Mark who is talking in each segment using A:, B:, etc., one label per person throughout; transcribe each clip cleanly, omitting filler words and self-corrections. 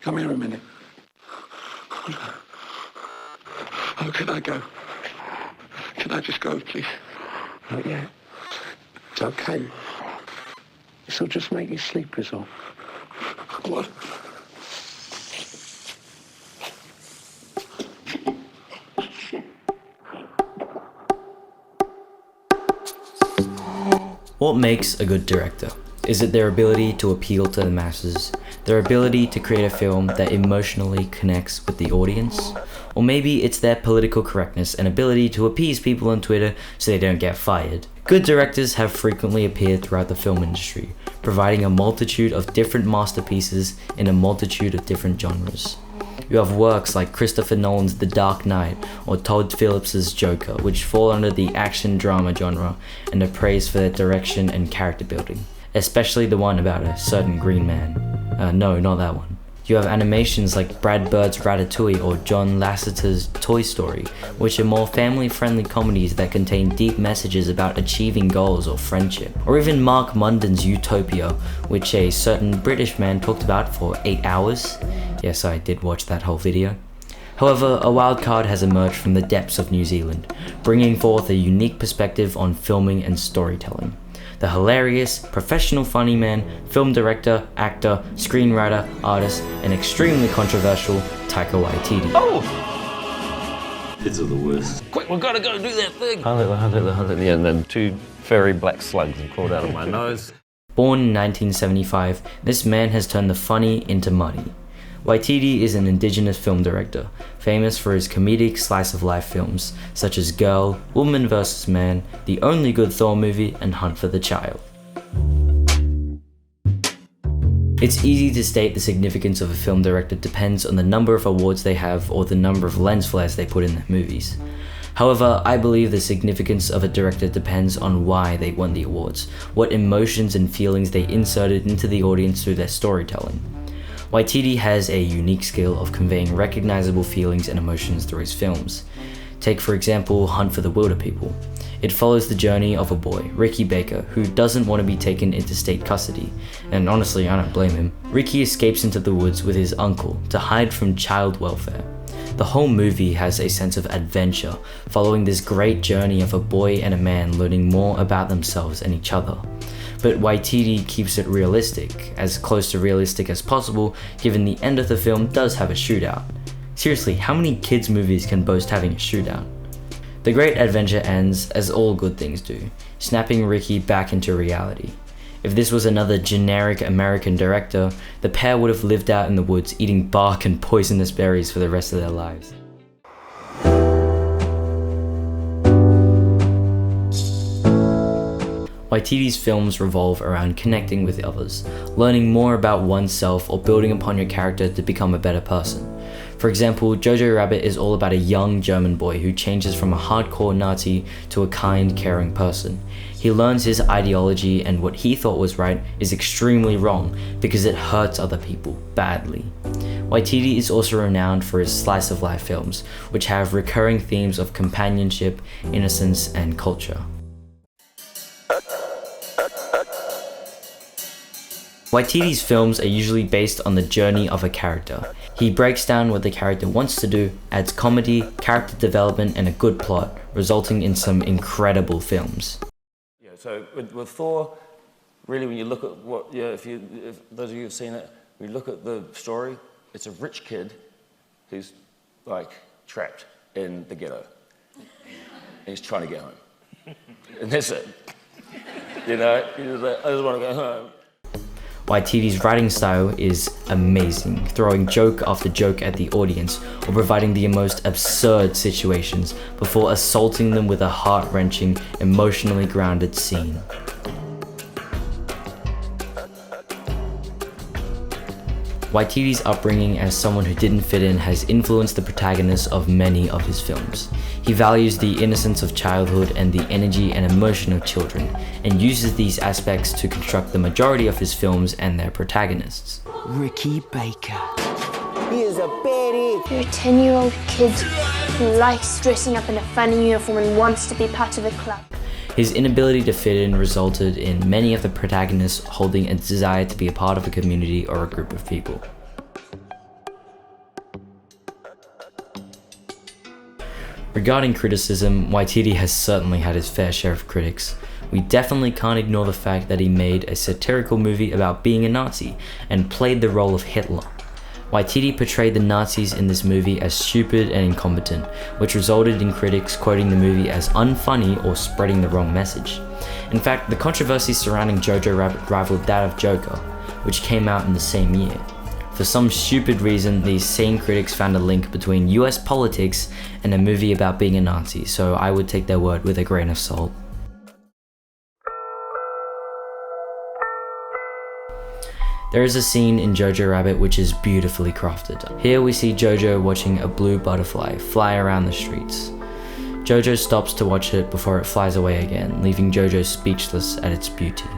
A: Come here a minute. Oh, can I go? Can I just go, please? Not yet. It's okay. This'll just make you sleep, is all. What?
B: What makes a good director? Is it their ability to appeal to the masses? Their ability to create a film that emotionally connects with the audience? Or maybe it's their political correctness and ability to appease people on Twitter so they don't get fired. Good directors have frequently appeared throughout the film industry, providing a multitude of different masterpieces in a multitude of different genres. You have works like Christopher Nolan's The Dark Knight or Todd Phillips's Joker, which fall under the action drama genre and are praised for their direction and character building, especially the one about a certain green man. No, not that one. You have animations like Brad Bird's Ratatouille or John Lasseter's Toy Story, which are more family-friendly comedies that contain deep messages about achieving goals or friendship. Or even Mark Munden's Utopia, which a certain British man talked about for 8 hours. Yes, I did watch that whole video. However, a wildcard has emerged from the depths of New Zealand, bringing forth a unique perspective on filming and storytelling. The hilarious, professional funny man, film director, actor, screenwriter, artist, and extremely controversial Taika Waititi.
C: Oh! Kids are the worst. Quick, we've got to go do that thing! Yeah, and then 2 furry black slugs have crawled out of my nose.
B: Born in 1975, this man has turned the funny into money. Waititi is an indigenous film director, famous for his comedic slice-of-life films, such as Girl, Woman vs. Man, The Only Good Thor movie, and Hunt for the Child. It's easy to state the significance of a film director depends on the number of awards they have or the number of lens flares they put in their movies. However, I believe the significance of a director depends on why they won the awards, what emotions and feelings they inserted into the audience through their storytelling. Waititi has a unique skill of conveying recognizable feelings and emotions through his films. Take for example Hunt for the Wilder People. It follows the journey of a boy, Ricky Baker, who doesn't want to be taken into state custody, and honestly I don't blame him. Ricky escapes into the woods with his uncle to hide from child welfare. The whole movie has a sense of adventure, following this great journey of a boy and a man learning more about themselves and each other. But Waititi keeps it realistic, as close to realistic as possible, given the end of the film does have a shootout. Seriously, how many kids' movies can boast having a shootout? The great adventure ends, as all good things do, snapping Ricky back into reality. If this was another generic American director, the pair would have lived out in the woods eating bark and poisonous berries for the rest of their lives. Waititi's films revolve around connecting with others, learning more about oneself or building upon your character to become a better person. For example, Jojo Rabbit is all about a young German boy who changes from a hardcore Nazi to a kind, caring person. He learns his ideology and what he thought was right is extremely wrong because it hurts other people badly. Waititi is also renowned for his slice-of-life films, which have recurring themes of companionship, innocence, and culture. Waititi's films are usually based on the journey of a character. He breaks down what the character wants to do, adds comedy, character development, and a good plot, resulting in some incredible films.
C: Yeah, so with Thor, really when you look at what, if those of you have seen it, when you look at the story, it's a rich kid who's like trapped in the ghetto. And he's trying to get home. And that's it. You know, he's just like, I just want to go home.
B: Waititi's writing style is amazing, throwing joke after joke at the audience or providing the most absurd situations before assaulting them with a heart-wrenching, emotionally grounded scene. Waititi's upbringing as someone who didn't fit in has influenced the protagonists of many of his films. He values the innocence of childhood and the energy and emotion of children, and uses these aspects to construct the majority of his films and their protagonists.
D: Ricky Baker.
E: He is a baddie.
F: You're a 10-year-old kid who likes dressing up in a funny uniform and wants to be part of a club.
B: His inability to fit in resulted in many of the protagonists holding a desire to be a part of a community or a group of people. Regarding criticism, Waititi has certainly had his fair share of critics. We definitely can't ignore the fact that he made a satirical movie about being a Nazi and played the role of Hitler. Waititi portrayed the Nazis in this movie as stupid and incompetent, which resulted in critics quoting the movie as unfunny or spreading the wrong message. In fact, the controversy surrounding Jojo Rabbit rivaled that of Joker, which came out in the same year. For some stupid reason, these same critics found a link between US politics and a movie about being a Nazi, so I would take their word with a grain of salt. There is a scene in Jojo Rabbit which is beautifully crafted. Here we see Jojo watching a blue butterfly fly around the streets. Jojo stops to watch it before it flies away again, leaving Jojo speechless at its beauty.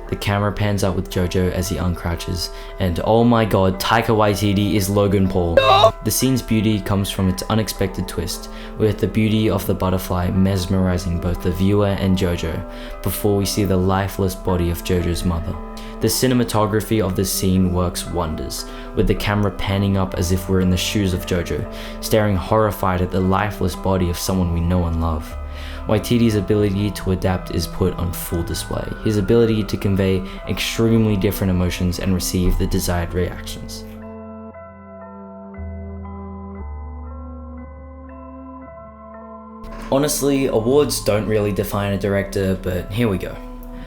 B: The camera pans up with Jojo as he uncrouches, and oh my god, Taika Waititi is Logan Paul. The scene's beauty comes from its unexpected twist, with the beauty of the butterfly mesmerizing both the viewer and Jojo, before we see the lifeless body of Jojo's mother. The cinematography of this scene works wonders, with the camera panning up as if we're in the shoes of Jojo, staring horrified at the lifeless body of someone we know and love. Waititi's ability to adapt is put on full display, his ability to convey extremely different emotions and receive the desired reactions. Honestly, awards don't really define a director, but here we go.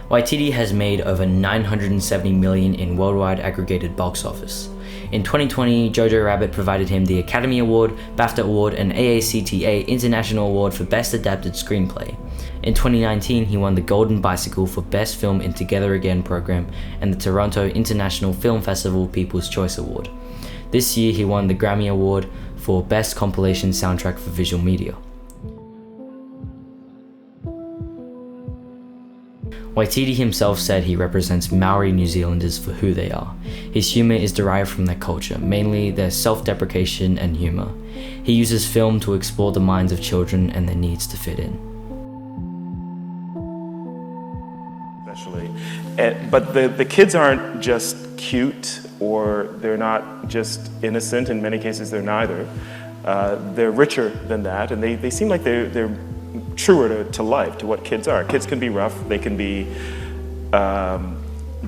B: Waititi has made over $970 million in worldwide aggregated box office. In 2020, Jojo Rabbit provided him the Academy Award, BAFTA Award, and AACTA International Award for Best Adapted Screenplay. In 2019, he won the Golden Bicycle for Best Film in Together Again program and the Toronto International Film Festival People's Choice Award. This year, he won the Grammy Award for Best Compilation Soundtrack for Visual Media. Waititi himself said he represents Maori New Zealanders for who they are. His humour is derived from their culture, mainly their self-deprecation and humour. He uses film to explore the minds of children and their needs to fit in.
D: Especially. But the kids aren't just cute, or they're not just innocent. In many cases, they're neither. They're richer than that, and they seem like they're truer to life, to what kids are. Kids can be rough, they can be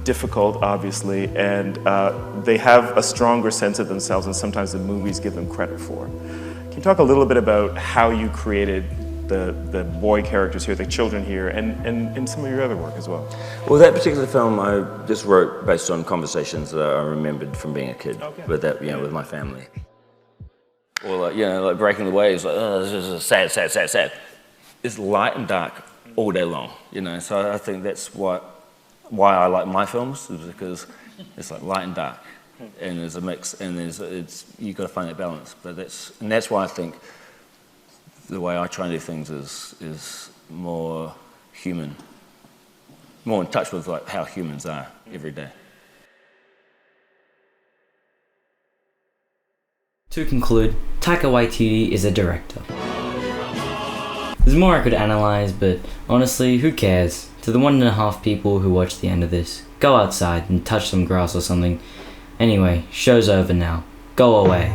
D: difficult, obviously, and they have a stronger sense of themselves than sometimes the movies give them credit for. Can you talk a little bit about how you created the boy characters here, the children here, and some of your other work as well?
C: Well, that particular film I just wrote based on conversations that I remembered from being a kid with my family. Or like Breaking the Waves, like, oh, this is sad, sad, sad, sad. It's light and dark all day long, so I think that's why I like my films, is because it's like light and dark, and there's a mix, and you've got to find that balance. But that's why I think the way I try and do things is more human, more in touch with like how humans are every day.
B: To conclude, Taika Waititi is a director. There's more I could analyze, but honestly, who cares? To the 1.5 people who watch the end of this, go outside and touch some grass or something. Anyway, show's over now. Go away.